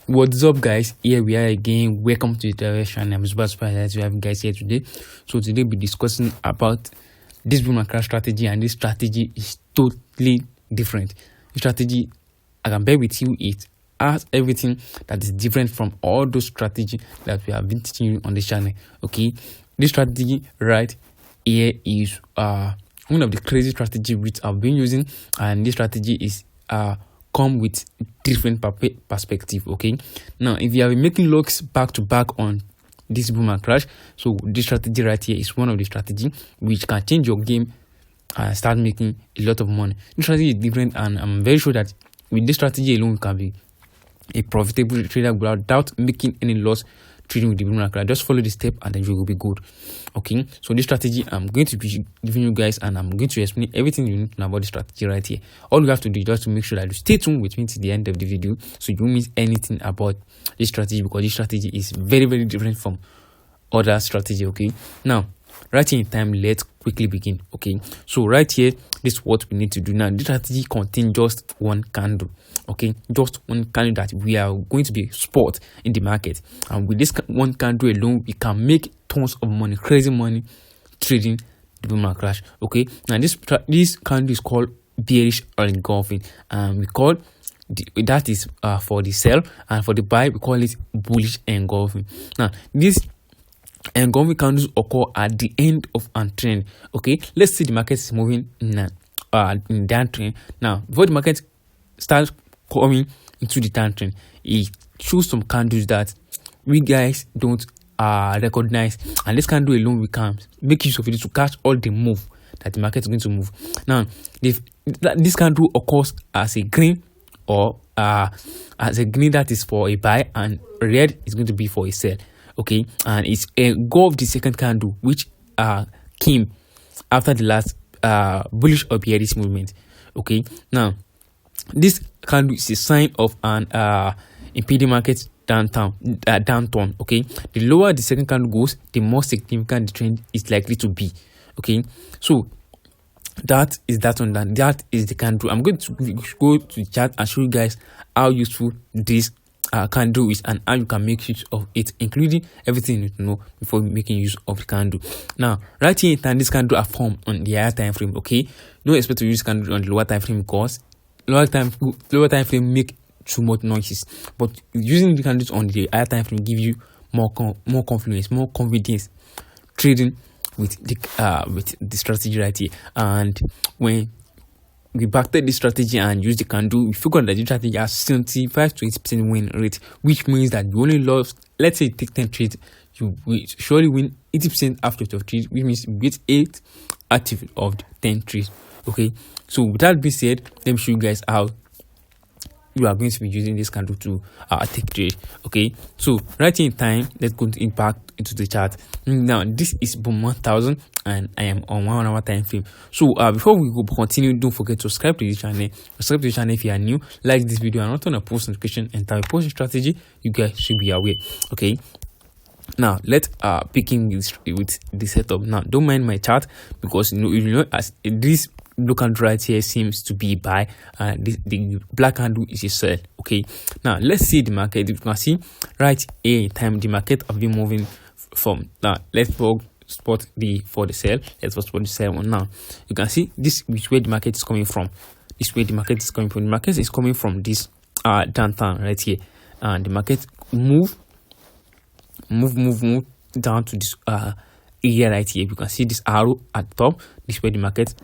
What's up, guys? Here we are again. Welcome to the direction. I'm super surprised to have you guys here today. So today we'll be discussing about this boom and crash strategy, and this strategy is totally different. The strategy, I can bear with you, it has everything that is different from all those strategies that we have been teaching you on this channel. Okay, this strategy right here is one of the crazy strategies which I've been using, and this strategy is come with different perspective. Okay, now if you have been making locks back to back on this boom and crash, so this strategy right here is one of the strategy which can change your game and start making a lot of money. This strategy is different, and I'm very sure that with this strategy alone you can be a profitable trader without making any loss trading with the boom and crash. Just follow the step and then you will be good. Okay, so this strategy I'm going to be giving you guys, and I'm going to explain everything you need to know about the strategy right here. All you have to do is just to make sure that you stay tuned with me to the end of the video, so you don't miss anything about this strategy, because this strategy is very, very different from other strategy. Okay, now right here in time, let's quickly begin. Okay, so right here, this is what we need to do now. This strategy contains just one candle. Okay, just one candle that we are going to be spot in the market, and with this one candle alone we can make tons of money, crazy money, trading the boom and crash. Okay, now this candle is called bearish or engulfing, and we call that is for the sell, and for the buy we call it bullish engulfing. Now this engulfing candles occur at the end of a trend. Okay, let's see the market is moving in downtrend. Now before the market starts coming into the downtrend, it shows some candles that we guys don't recognize, and this candle alone we can make use of it to catch all the move that the market is going to move. Now this candle occurs as a green, or as a green that is for a buy, and red is going to be for a sell. Okay, and it's engulfed the second candle which came after the last bullish or bearish movement. Okay, now this candle is a sign of an impeding market downturn. Okay, the lower the second candle goes, the more significant the trend is likely to be. Okay, so that is that one. That is the candle. I'm going to go to the chart and show you guys how useful this candle is, and how you can make use of it, including everything you need to know before making use of the candle. Now right here in time, this candle are formed on the higher time frame. Okay, don't expect to use candle on the lower time frame, because lower time frame make too much noises, but using the candles on the higher time frame give you more confidence, more confidence trading with the strategy right here. And when we backed this strategy and use the candle, we figured that the strategy has 75 to 80% win rate, which means that you only lost, let's say take 10 trades, you will surely win 80% after 12 trades, which means you get 8 active of the 10 trades. Okay, so with that being said, let me show you guys how you are going to be using this candle to take trade. Okay, so right here in time, let's go into the chart. Now this is boom 1000, and I am on 1 hour time frame. So before we go continue, don't forget to subscribe to the channel. Subscribe to the channel if you are new, like this video, and not on a post notification and type posting strategy. You guys should be aware. Okay, now let's begin with the setup. Now don't mind my chart, because you know as this blue candle right here seems to be buy, and the black candle is a sell. Okay, now let's see the market. You can see right here in time the market have been moving from. Now let's spot the for the sell. Let's spot the sell one. Now you can see this is where the market is coming from. This is where the market is coming from. The market is coming from this downtown right here, and the market move down to this area right here. You can see this arrow at the top. This is where the market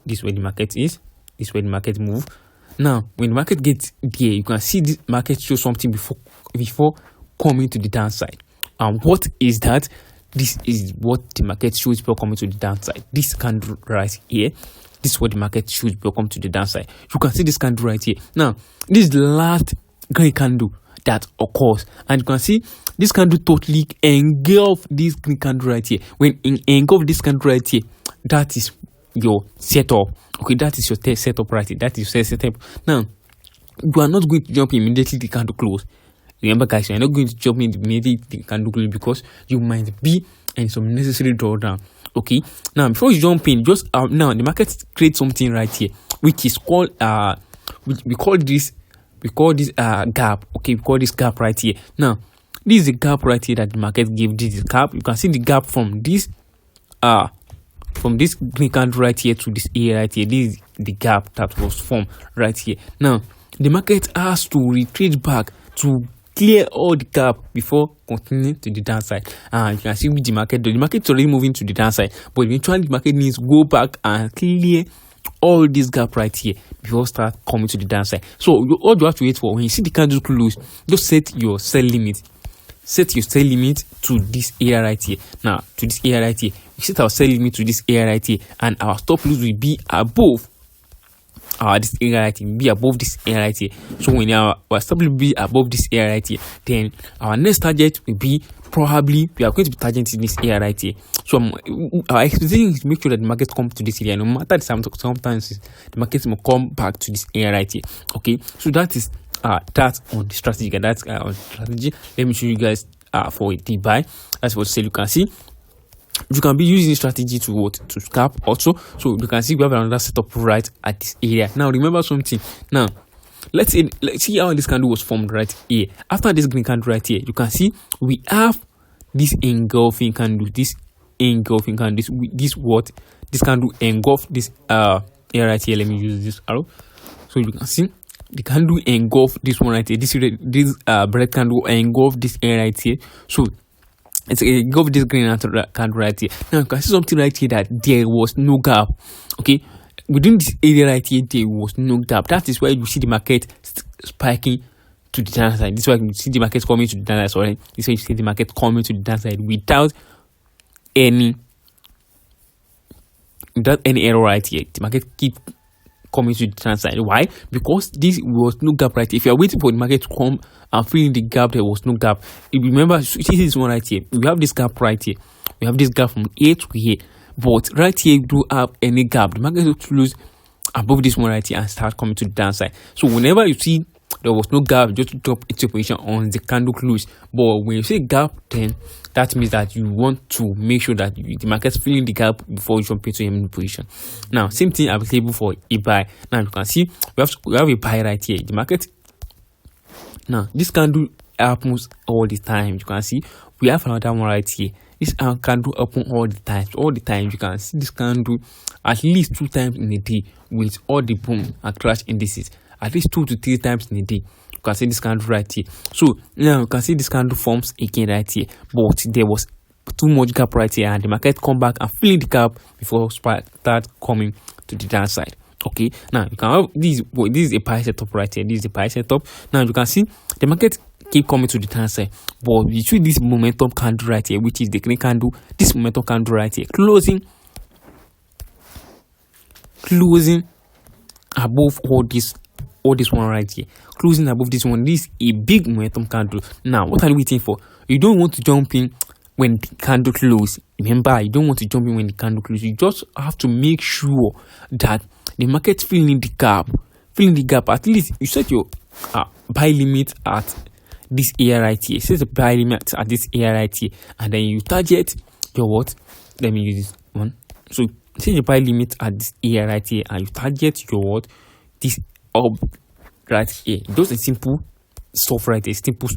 this is where the market is. This is where the market move. Now when the market gets there, you can see this market show something before coming to the downside. And what is that? This is what the market shows before coming to the downside. This candle right here, this is what the market shows before coming to the downside. You can see this candle right here. Now this is the last green candle that occurs, and you can see this candle totally engulf this green candle right here. When engulf this candle right here, that is your setup. Okay, that is your setup right here. That is your setup. Now you are not going to jump immediately the candle close. Remember guys, you are not going to jump in immediately the candle close, because you might be in some necessary drawdown. Okay, now before you jump in, just now the market creates something right here which is called we call this we call this gap. Okay, we call this gap right here. Now, this is the gap right here that the market gave. This is the gap. You can see the gap from this green candle right here to this area right here. This is the gap that was formed right here. Now, the market has to retreat back to clear all the gap before continuing to the downside. You can see with the market is already moving to the downside, but eventually the market needs to go back and clear all this gap right here before start coming to the downside. So all you have to wait for, when you see the candle close, just set your sell limit. Set your sell limit to this area right here. Now, to this area right here, we set our sell limit to this area right here, and our stop loss will be above this area right here, be above this area right here. So when our stop will be above this area right here, then our next target will be probably we are going to be targeting this area right here. So our expectation is to make sure that the market comes to this area. No matter the sometimes the market will come back to this area right here. Okay, so that is that's on the strategy. That's on strategy. Let me show you guys for a deep buy. That's what sell. You can see you can be using this strategy to scalp also. So you can see we have another setup right at this area. Now remember something. Now let's see how this candle was formed right here. After this green candle right here, you can see we have this engulfing candle. This candle engulf this area right here. Let me use this arrow so you can see the candle engulf this one right here. This bread candle engulf this area right here. So it's engulf this green candle right here. Now you can see something right here that there was no gap. Okay, within this area right here, there was no gap. That is why you see the market spiking to the downside. This is why you see the market coming to the downside. Sorry, this is why you see the market coming to the downside without any error right here. The market keep coming to the downside. Why? Because this was no gap right here. If you are waiting for the market to come and fill in the gap, there was no gap. If you remember, see this one right here. We have this gap right here. We have this gap from here to here. But right here, we don't have any gap. The market will close above this one right here and start coming to the downside. So whenever you see there was no gap, just drop into position on the candle close. But when you see gap, then that means that you want to make sure that the market's filling the gap before you jump into any position. Now, same thing applicable for a buy. Now you can see we have a buy right here. The market. Now this candle happens all the time. You can see we have another one right here. This candle open all the time. All the time you can see this candle at least 2 times in a day with all the boom and crash indices. At least 2 to 3 times in a day. You can see this candle right here. So now you can see this candle forms again right here. But there was too much gap right here, and the market come back and fill the gap before start coming to the downside. Okay, now you can have this is a buy setup right here. This is a buy setup. Now you can see the market keep coming to the downside, but we see this momentum candle right here, which is the green candle. This momentum candle right here closing above all this one right here, closing above this one. This is a big momentum candle. Now what are you waiting for? You don't want to jump in when the candle closes. Remember, you don't want to jump in when the candle closes. You just have to make sure that the market filling the gap. At least you set your buy limit at this area right here. Set the buy limit at this area right here, and then you target your what? Let me use this one. So set the buy limit at this area right here, and you target your what? This right here. Those are simple stuff right here. Simple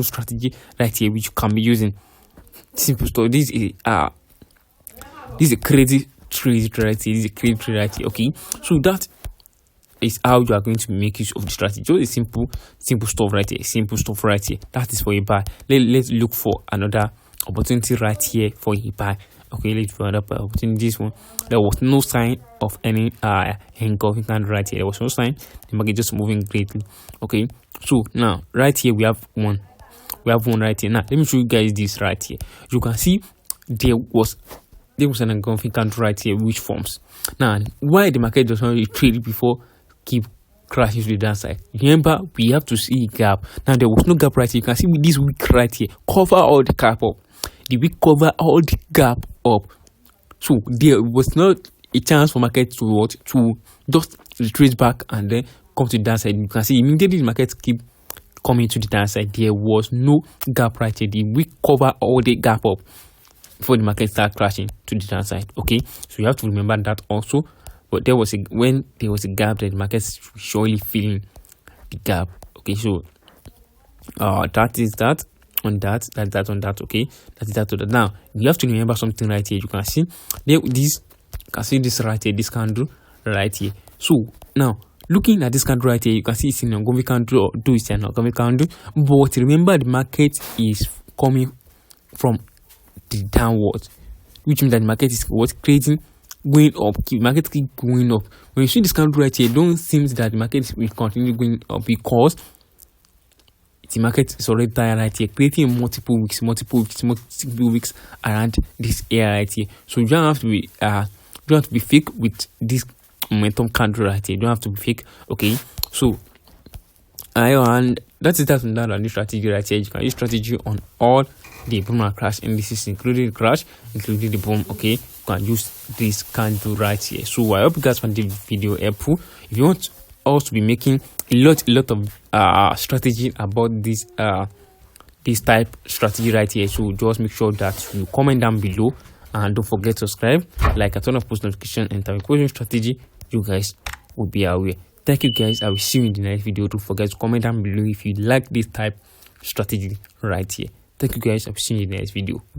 strategy right here which you can be using. Simple stuff. This is a crazy trade right here. This is a crazy trade right here. Okay, so that is how you are going to make use of the strategy. Just a simple stuff right here. Simple stuff right here. That is for a buy. Let's look for another opportunity right here for a buy. Okay, let's for another opportunity. This one, there was no sign of any engulfing candle right here. There was no sign. The market just moving greatly. Okay, so now right here we have one. Right here. Now let me show you guys this right here. You can see there was an engulfing candle right here which forms. Now why the market does not retreat before keep crashing to the downside? Remember, we have to see a gap. Now there was no gap right here. You can see with this wick right here cover all the gap up. The wick cover all the gap up. So there was not a chance for market to just retrace back and then come to the downside. You can see immediately the market keep coming to the downside. There was no gap right here. The wick cover all the gap up before the market start crashing to the downside. Okay, so you have to remember that also. But when there was a gap, that the market is surely filling the gap Okay, so that is that on that, that on that. Okay, that is that on that. Now you have to remember something right here. You can see this right here, this candle right here. So now looking at this candle right here, you can see it's an ongoing candle, or do it's an ongoing candle, but remember the market is coming from the downward, which means that the market is creating going up. Market keep going up. When you see this candle right here, don't think that the market will continue going up, because the market is already there right here, creating multiple weeks around this area right here. So you don't have to be fake with this momentum candle right here. You don't have to be fake. Okay, so and that's it. That's on this strategy right here. You can use strategy on all the boom and crash indices, including the crash, including the boom. Okay, you can use this candle right here. So I hope you guys found the video helpful. If you want us to be making a lot of strategy about this type strategy right here, so just make sure that you comment down below, and don't forget to subscribe, like, and turn on post notification, and type question strategy. You guys will be aware. Thank you guys. I will see you in the next video. Don't forget to comment down below if you like this type strategy right here. Thank you guys. I will see you in the next video.